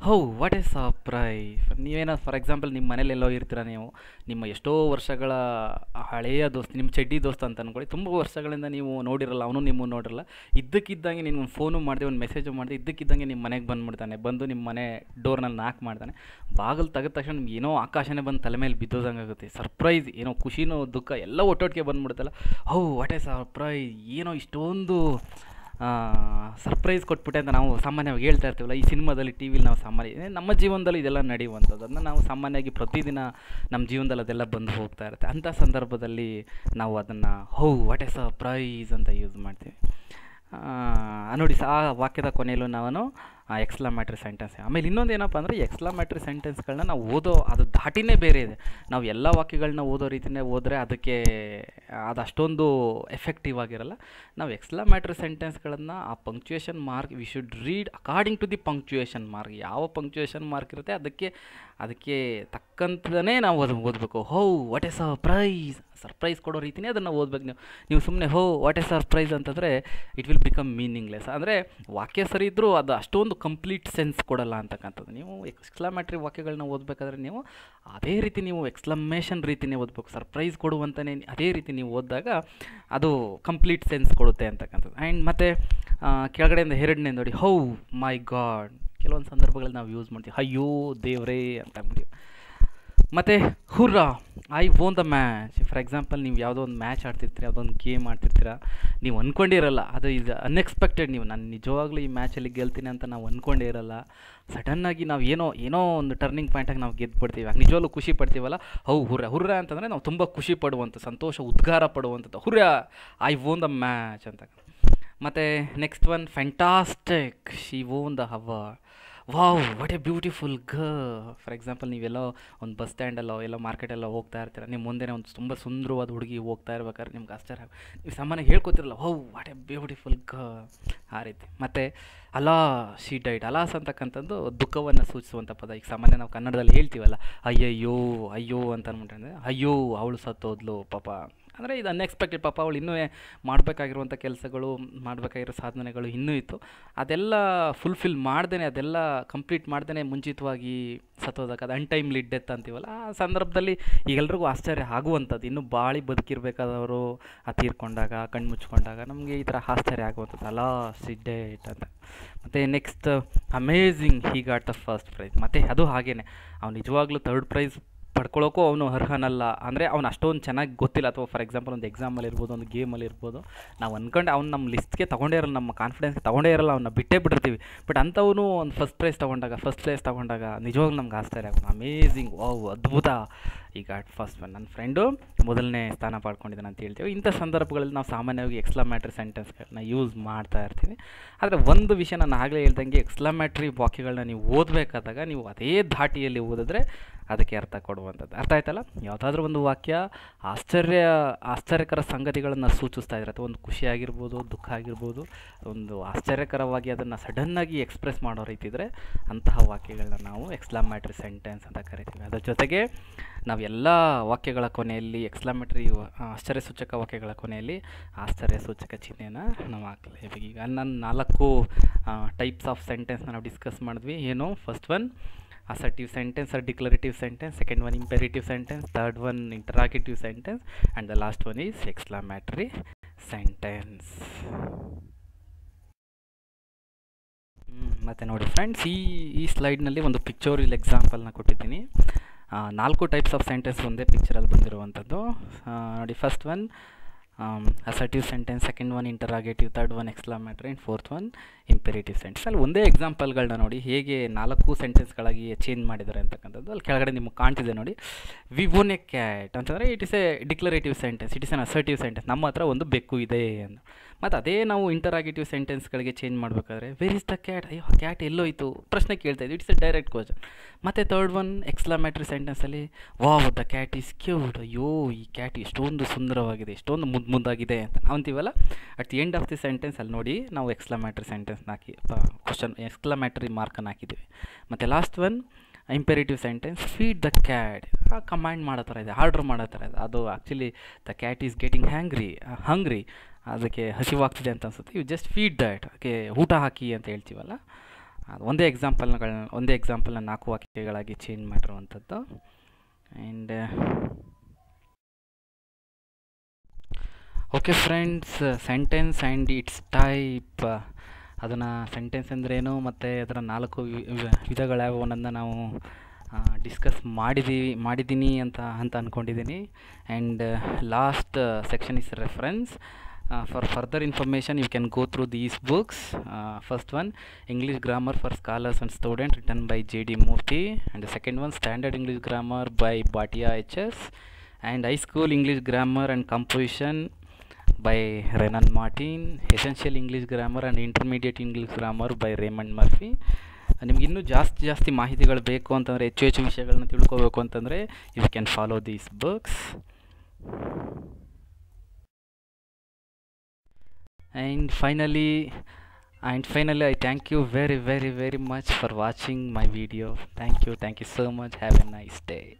How, what is surprise. ನೀವೇನೋ ಫಾರ್ ಎಕ್ಸಾಂಪಲ್ ನಿಮ್ಮ ಮನೇಲೆಲ್ಲೋ ಇರ್ತೀರ, ನೀವು ನಿಮ್ಮ ಎಷ್ಟೋ ವರ್ಷಗಳ ಹಳೆಯ ದೋಸ್ತ, ನಿಮ್ಮ ಚಡ್ಡಿ ದೋಸ್ತ ಅಂತ ಅಂದ್ಕೊಳ್ಳಿ, ತುಂಬ ವರ್ಷಗಳಿಂದ ನೀವು ನೋಡಿರಲ್ಲ, ಅವನು ನಿಮ್ಮನ್ನು ನೋಡಿರಲ್ಲ, ಇದ್ದಕ್ಕಿದ್ದಂಗೆ ನೀನು ಒಂದು ಫೋನು ಮಾಡಿದೆ, ಒಂದು ಮೆಸೇಜು ಮಾಡಿದೆ, ಇದ್ದಕ್ಕಿದ್ದಂಗೆ ನಿಮ್ಮ ಮನೆಗೆ ಬಂದುಬಿಡ್ತಾನೆ, ಬಂದು ನಿಮ್ಮ ಮನೆ ಡೋರ್ನಲ್ಲಿ ನಾಕ್ ಮಾಡ್ತಾನೆ, ಬಾಗಿಲು ತೆಗೆದ ತಕ್ಷಣ ನಿಮ್ಗೆ ಏನೋ ಆಕಾಶನೇ ಬಂದು ತಲೆ ಮೇಲೆ ಬಿದ್ದೋದಂಗೆ ಆಗುತ್ತೆ. ಸರ್ಪ್ರೈಸ್, ಏನೋ ಖುಷಿನೋ ದುಃಖ ಎಲ್ಲ ಒಟ್ಟೊಟ್ಟಿಗೆ ಬಂದುಬಿಡುತ್ತಲ್ಲ. ಹೌ, ವಾಟ್ ಈಸ್ ಸರ್ಪ್ರೈಸ್, ಏನೋ ಇಷ್ಟೊಂದು ಸರ್ಪ್ರೈಸ್ ಕೊಟ್ಬಿಟ್ಟೆ ಅಂತ ನಾವು ಸಾಮಾನ್ಯವಾಗಿ ಹೇಳ್ತಾ ಇರ್ತೀವಲ್ಲ, ಈ ಸಿನಿಮಾದಲ್ಲಿ ಟಿ ವಿಲಿ ನಾವು ನಮ್ಮ ಜೀವನದಲ್ಲಿ ಇದೆಲ್ಲ ನಡೆಯುವಂಥದ್ದು, ಅದನ್ನು ನಾವು ಸಾಮಾನ್ಯವಾಗಿ ಪ್ರತಿದಿನ ನಮ್ಮ ಜೀವನದಲ್ಲಿ ಅದೆಲ್ಲ ಬಂದು ಹೋಗ್ತಾ ಇರುತ್ತೆ. ಅಂಥ ಸಂದರ್ಭದಲ್ಲಿ ನಾವು ಅದನ್ನು ಹೌ, ವಾಟ್ ಈಸ್ ಸರ್ಪ್ರೈಸ್ ಅಂತ ಯೂಸ್ ಮಾಡ್ತೀವಿ. ನೋಡಿ, ಆ ವಾಕ್ಯದ ಕೊನೆಯಲ್ಲೂ ನಾನು ಎಕ್ಸ್ಕ್ಲಮೇಟರಿ ಸೆಂಟೆನ್ಸ್. ಆಮೇಲೆ ಇನ್ನೊಂದು ಏನಪ್ಪ ಅಂದರೆ ಎಕ್ಸ್ಕ್ಲಮೇಟರಿ ಸೆಂಟೆನ್ಸ್ಗಳನ್ನ ನಾವು ಓದೋ ಅದು ಧಾಟಿನೇ ಬೇರೆ ಇದೆ. ನಾವು ಎಲ್ಲ ವಾಕ್ಯಗಳನ್ನ ಓದೋ ರೀತಿಯೇ ಓದಿದ್ರೆ ಅದಕ್ಕೆ ಅದು ಅಷ್ಟೊಂದು ಎಫೆಕ್ಟಿವ್ ಆಗಿರಲ್ಲ. ನಾವು ಎಕ್ಸ್ಕ್ಲಮೇಟರಿ ಸೆಂಟೆನ್ಸ್ಗಳನ್ನು ಆ punctuation mark we should read according to the punctuation mark. ಯಾವ ಪಂಕ್ಚುಯೇಷನ್ ಮಾರ್ಕ್ ಇರುತ್ತೆ ಅದಕ್ಕೆ ತಕ್ಕಂತನೇ ನಾವು ಅದು ಓದಬೇಕು. ಹೋ ವಾಟ್ ಎ ಸರ್ಪ್ರೈಸ್ ಕೊಡೋ ರೀತಿಯೇ ಅದನ್ನು ಓದ್ಬೇಕು. ನೀವು ಸುಮ್ಮನೆ ಹೋ ವಾಟ್ ಎ ಸರ್ಪ್ರೈಸ್ ಅಂತಂದರೆ ಇಟ್ ವಿಲ್ ಬಿಕಮ್ ಮೀನಿಂಗ್ಲೆಸ್. ಅಂದರೆ ವಾಕ್ಯ ಸರಿ ಇದ್ದರೂ ಅದು ಅಷ್ಟೊಂದು ಕಂಪ್ಲೀಟ್ ಸೆನ್ಸ್ ಕೊಡಲ್ಲ ಅಂತಕ್ಕಂಥದ್ದು. ನೀವು ಎಕ್ಸ್ಕ್ಲಮೇಟರಿ ವಾಕ್ಯಗಳನ್ನ ಓದಬೇಕಾದ್ರೆ ನೀವು ಅದೇ ರೀತಿ ನೀವು ಎಕ್ಸ್ಕ್ಲಮೇಷನ್ ರೀತಿಯೇ ಓದಬೇಕು. ಸರ್ಪ್ರೈಸ್ ಕೊಡುವಂತಲೇ ಅದೇ ರೀತಿ ನೀವು ಓದಿದಾಗ ಅದು ಕಂಪ್ಲೀಟ್ ಸೆನ್ಸ್ ಕೊಡುತ್ತೆ ಅಂತಕ್ಕಂಥದ್ದು. ಆ್ಯಂಡ್ ಮತ್ತು ಕೆಳಗಡೆಯಿಂದ ಎರಡನೇ ನೋಡಿ, ಹೌ ಮೈ ಗಾಡ್. ಕೆಲವೊಂದು ಸಂದರ್ಭಗಳಲ್ಲಿ ನಾವು ಯೂಸ್ ಮಾಡ್ತೀವಿ ಅಯ್ಯೋ ದೇವ್ರೇ ಅಂತ ಅಂದ್ಬಿಟ್ಟು. ಮತ್ತು hurray I won the match. For example ನೀವು ಯಾವುದೋ ಒಂದು ಮ್ಯಾಚ್ ಆಡ್ತಿರ್ತೀರ, ಯಾವುದೊಂದು ಗೇಮ್ ಆಡ್ತಿರ್ತೀರ, ನೀವು ಅಂದ್ಕೊಂಡಿರಲ್ಲ, ಅದು ಇದು ಅನ್ಎಕ್ಸ್ಪೆಕ್ಟೆಡ್. ನಾನು ನಿಜವಾಗ್ಲೂ ಈ ಮ್ಯಾಚಲ್ಲಿ ಗೆಲ್ತೀನಿ ಅಂತ ನಾವು ಅಂದ್ಕೊಂಡೇ ಇರಲ್ಲ. ಸಡನ್ನಾಗಿ ನಾವು ಏನೋ ಒಂದು ಟರ್ನಿಂಗ್ ಪಾಯಿಂಟಾಗಿ ನಾವು ಗೆದ್ದುಬಿಡ್ತೀವಿ. ಆಗ ನಿಜವಾಗ್ಲೂ ಖುಷಿ ಪಡ್ತೀವಲ್ಲ, ಹುರ್ರಾ ಅಂತಂದರೆ ನಾವು ತುಂಬ ಖುಷಿ ಪಡುವಂಥ, ಸಂತೋಷ ಉದ್ಗಾರ ಪಡುವಂಥದ್ದು hurray I won the match ಅಂತ. ಮತ್ತು next one fantastic she won the award. Wow what a beautiful girl. For example ನೀವೆಲ್ಲೋ ಒಂದು ಬಸ್ ಸ್ಟ್ಯಾಂಡಲ್ಲೋ ಎಲ್ಲೋ ಮಾರ್ಕೆಟಲ್ಲೋ ಹೋಗ್ತಾ ಇರ್ತೀರ, ನಿಮ್ಮ ಮುಂದೆ ಒಂದು ತುಂಬ ಸುಂದರವಾದ ಹುಡುಗಿ ಹೋಗ್ತಾ ಇರ್ಬೇಕಾದ್ರೆ ನಿಮ್ಗೆ ಆಶ್ಚರ್ಯ, ನೀವು ಸಾಮಾನ್ಯವಾಗಿ ಹೇಳ್ಕೊತಿರಲ್ಲ wow what a beautiful girl, ಆ ರೀತಿ. ಮತ್ತು ಅಲಾ ಶಿ ಡೈಡ್. ಅಲಾಸ್ ಅಂತಕ್ಕಂಥದ್ದು ದುಃಖವನ್ನು ಸೂಚಿಸುವಂಥ ಪದ. ಈಗ ಸಾಮಾನ್ಯ ನಾವು ಕನ್ನಡದಲ್ಲಿ ಹೇಳ್ತೀವಲ್ಲ ಅಯ್ಯೋ ಅಂತ ಅಂದ್ಬಿಟ್ಟಂದರೆ ಅಯ್ಯೋ ಅವಳು ಸತ್ತೋದ್ಲು ಪಾಪ. ಅಂದರೆ ಇದು ಅನ್ಎಕ್ಸ್ಪೆಕ್ಟೆಡ್. ಪಾಪ ಅವಳು ಇನ್ನೂ ಮಾಡಬೇಕಾಗಿರುವಂಥ ಕೆಲಸಗಳು, ಮಾಡಬೇಕಾಗಿರೋ ಸಾಧನೆಗಳು ಇನ್ನೂ ಇತ್ತು, ಅದೆಲ್ಲ ಫುಲ್ಫಿಲ್ ಮಾಡ್ದೇ, ಅದೆಲ್ಲ ಕಂಪ್ಲೀಟ್ ಮಾಡ್ದೇ ಮುಂಚಿತವಾಗಿ ಸತ್ತೋದಾಗ ಅದು ಅನ್ಟೈಮ್ಲಿ ಡೆತ್ ಅಂತೀವಲ್ಲ, ಆ ಸಂದರ್ಭದಲ್ಲಿ ಈಗೆಲ್ರಿಗೂ ಆಶ್ಚರ್ಯ ಆಗುವಂಥದ್ದು. ಇನ್ನೂ ಬಾಳಿ ಬದುಕಿರಬೇಕಾದವರು ತೀರ್ಕೊಂಡಾಗ, ಕಣ್ಣು ಮುಚ್ಕೊಂಡಾಗ ನಮಗೆ ಈ ಥರ ಆಶ್ಚರ್ಯ ಆಗುವಂಥದ್ದು ಅಲಾ ಶಿ ಡೈಡ್ ಅಂತ. ಮತ್ತು next amazing he got the first prize. ಮತ್ತು ಅದು ಹಾಗೇ ಅವ್ನು ನಿಜವಾಗ್ಲೂ ಥರ್ಡ್ ಪ್ರೈಸ್ ಪಡ್ಕೊಳ್ಳೋಕ್ಕೂ ಅವನು ಅರ್ಹನಲ್ಲ. ಅಂದರೆ ಅವ್ನು ಅಷ್ಟೊಂದು ಚೆನ್ನಾಗಿ ಗೊತ್ತಿಲ್ಲ, ಅಥವಾ ಫಾರ್ ಎಕ್ಸಾಂಪಲ್ ಒಂದು ಎಕ್ಸಾಮಲ್ಲಿ ಇರ್ಬೋದು, ಒಂದು ಗೇಮಲ್ಲಿ ಇರ್ಬೋದು, ನಾವು ಅಂದ್ಕೊಂಡು ಅವ್ನು ನಮ್ಮ ಲಿಸ್ಟ್ಗೆ ತೊಗೊಂಡೇ ಇರಲ್ಲ, ನಮ್ಮ ಕಾನ್ಫಿಡೆನ್ಸ್ಗೆ ತೊಗೊಂಡೇ ಇರಲ್ಲ, ಅವನ್ನ ಬಿಟ್ಟೇ ಬಿಟ್ಟಿರ್ತೀವಿ. ಬಟ್ ಅಂಥವನು ಒಂದು ಫಸ್ಟ್ ಪ್ಲೇಸ್ ತೊಗೊಂಡಾಗ ನಿಜವಾಗ್ಲೂ ನಮ್ಗೆ ಆಶ್ಚರ್ಯ ಆಗೋದು. ಅಮೇಝಿಂಗ್, ವಾವ್ ಅದ್ಭುತ, ಈಗ ಫಸ್ಟ್ ಒನ್ ನನ್ನ ಫ್ರೆಂಡು ಮೊದಲನೇ ಸ್ಥಾನ ಪಡ್ಕೊಂಡಿದ್ದಾನೆ ಅಂತ ಹೇಳ್ತೀವಿ. ಇಂಥ ಸಂದರ್ಭಗಳಲ್ಲಿ ನಾವು ಸಾಮಾನ್ಯವಾಗಿ ಎಕ್ಸ್ಕ್ಲಮೇಟರಿ ಸೆಂಟೆನ್ಸ್ಗಳನ್ನ ಯೂಸ್ ಮಾಡ್ತಾ ಇರ್ತೀವಿ. ಆದರೆ ಒಂದು ವಿಷಯ ನಾನು ಆಗಲೇ ಹೇಳ್ದಂಗೆ ಎಕ್ಸ್ಕ್ಲಮೇಟರಿ ವಾಕ್ಯಗಳನ್ನ ನೀವು ಓದಬೇಕಾದಾಗ ನೀವು ಅದೇ ಧಾಟಿಯಲ್ಲಿ ಓದಿದ್ರೆ ಅದಕ್ಕೆ ಅರ್ಥ ಕೊಡುವಂಥದ್ದು. ಅರ್ಥ ಆಯ್ತಲ್ಲ? ಯಾವುದಾದ್ರೂ ಒಂದು ವಾಕ್ಯ ಆಶ್ಚರ್ಯಕರ ಸಂಗತಿಗಳನ್ನು ಸೂಚಿಸ್ತಾ ಇದ್ರೆ, ಅಥವಾ ಒಂದು ಖುಷಿ ಆಗಿರ್ಬೋದು, ದುಃಖ ಆಗಿರ್ಬೋದು, ಒಂದು ಆಶ್ಚರ್ಯಕರವಾಗಿ ಅದನ್ನು ಸಡನ್ನಾಗಿ ಎಕ್ಸ್ಪ್ರೆಸ್ ಮಾಡೋ ರೀತಿ ಇದ್ದರೆ ಅಂತಹ ವಾಕ್ಯಗಳನ್ನ ನಾವು ಎಕ್ಸ್ಕ್ಲಮೇಟರಿ ಸೆಂಟೆನ್ಸ್ ಅಂತ ಕರಿತೀವಿ. ಅದರ ಜೊತೆಗೆ ನಾವು ಎಲ್ಲ ವಾಕ್ಯಗಳ ಕೊನೆಯಲ್ಲಿ ಆಶ್ಚರ್ಯಸೂಚಕ ವಾಕ್ಯಗಳ ಕೊನೆಯಲ್ಲಿ ಆಶ್ಚರ್ಯಸೂಚಕ ಚಿಹ್ನೆಯನ್ನು ನಾವು ಹಾಕಲೇಬೇಕು. ಈಗ ನಾನು 4 ಟೈಪ್ಸ್ ಆಫ್ ಸೆಂಟೆನ್ಸ್ನ ನಾವು ಡಿಸ್ಕಸ್ ಮಾಡಿದ್ವಿ. ಏನು? First one assertive sentence or declarative sentence, second one imperative sentence, third one interrogative sentence, and the last one is exclamatory sentence. ಮತ್ತು ನೋಡಿ ಫ್ರೆಂಡ್ಸ್, ಈ ಸ್ಲೈಡ್ನಲ್ಲಿ ಒಂದು ಪಿಕ್ಚೋರಿಯಲ್ ಎಕ್ಸಾಂಪಲ್ನ ಕೊಟ್ಟಿದ್ದೀನಿ. 4 ಟೈಪ್ಸ್ ಆಫ್ ಸೆಂಟೆನ್ಸ್ ಒಂದೇ ಪಿಕ್ಚರಲ್ಲಿ ಬಂದಿರುವಂಥದ್ದು. ನೋಡಿ, first one assertive sentence, second one interrogative, third one exclamatory, and fourth one imperative sentence. ಅಲ್ಲಿ ಒಂದೇ ಎಕ್ಸಾಂಪಲ್ಗಳನ್ನ ನೋಡಿ ಹೇಗೆ 4 ಸೆಂಟೆನ್ಸ್ಗಳಾಗಿ ಚೇಂಜ್ ಮಾಡಿದ್ದಾರೆ ಅಂತಕ್ಕಂಥದ್ದು. ಅಲ್ಲಿ ಕೆಳಗಡೆ ನಿಮಗೆ ಕಾಣ್ತಿದೆ ನೋಡಿ, ವಿ ಓನ್ ಎ ಕ್ಯಾಟ್ ಅಂತಂದರೆ it is a declarative sentence, it is an assertive sentence, ನಮ್ಮ ಹತ್ರ ಒಂದು ಬೆಕ್ಕು ಇದೆ ಅಂತ. ಮತ್ತು ಅದೇ ನಾವು ಇಂಟರಾಗೇಟಿವ್ ಸೆಂಟೆನ್ಸ್ಗಳಿಗೆ ಚೇಂಜ್ ಮಾಡಬೇಕಾದ್ರೆ ವೇರ್ ಇಸ್ ದ ಕ್ಯಾಟ್, ಅಯ್ಯೋ ಕ್ಯಾಟ್ ಎಲ್ಲೋಯ್ತು ಪ್ರಶ್ನೆ ಕೇಳ್ತಾ ಇದ್ವಿ, ಇಟ್ಸ್ ಎ ಡೈರೆಕ್ಟ್ ಕ್ವಶನ್. ಮತ್ತು ಥರ್ಡ್ ಒನ್ ಎಕ್ಸ್ಕ್ಲಮೇಟರಿ ಸೆಂಟೆನ್ಸಲ್ಲಿ wow the cat is cute, ಅಯ್ಯೋ ಈ ಕ್ಯಾಟ್ ಎಷ್ಟೊಂದು ಸುಂದರವಾಗಿದೆ, ಎಷ್ಟೊಂದು ಮುದ್ದಾಗಿದೆ ಅಂತ ನಾವು ಅಂತೀವಲ್ಲ. At the end of the sentence ಅಲ್ಲಿ ನೋಡಿ ನಾವು ಎಕ್ಸ್ಕ್ಲಮೇಟರಿ ಸೆಂಟೆನ್ಸ್ನ ಹಾಕಿ ಕ್ವಶನ್ ಎಕ್ಸ್ಕ್ಲಮೇಟರಿ ಮಾರ್ಕನ್ನು ಹಾಕಿದ್ದೀವಿ. ಮತ್ತು last one imperative sentence, feed the cat, command ಮಾಡೋ ಥರ ಇದೆ, ಆರ್ಡ್ರ್ ಮಾಡೋ ಥರ ಇದೆ. ಅದು actually the cat is getting hungry, ಅದಕ್ಕೆ ಹಸಿವಾಗ್ತಿದೆ ಅಂತ ಅನ್ಸುತ್ತೆ, ಯು ಜಸ್ಟ್ ಫೀಡ್ ದ್ಯಾಟ್, ಅದಕ್ಕೆ ಊಟ ಹಾಕಿ ಅಂತ ಹೇಳ್ತೀವಲ್ಲ. ಅದು ಒಂದೇ ಎಕ್ಸಾಂಪಲ್ನ 4 ವಾಕ್ಯಗಳಾಗಿ ಚೇಂಜ್ ಮಾಡಿರುವಂಥದ್ದು. And okay friends, sentence and it's type, ಅದನ್ನು ಸೆಂಟೆನ್ಸ್ ಅಂದ್ರೇನು ಮತ್ತು ಅದರ 4 ವಿಧಗಳ್ಯಾವು ಅನ್ನೋದನ್ನ ನಾವು ಡಿಸ್ಕಸ್ ಮಾಡಿದ್ದೀನಿ ಅಂತ ಅಂದ್ಕೊಂಡಿದ್ದೀನಿ. And last section is reference. For further information you can go through these books. First one, English Grammar for Scholars and Students, written by J.D. Murthy, and the second one, Standard English Grammar by Bhatia H.S., and High School English Grammar and Composition by Renan Martin, Essential English Grammar and Intermediate English Grammar by Raymond Murphy. ನಿಮ್ಗೆ ಇನ್ನೂ ಜಾಸ್ತಿ ಮಾಹಿತಿಗಳು ಬೇಕು ಅಂತಂದರೆ ಹೆಚ್ಚು ವಿಷಯಗಳನ್ನ ತಿಳ್ಕೋಬೇಕು ಅಂತಂದರೆ you can follow these books. And finally, I thank you very much for watching my video. Thank you so much. Have a nice day.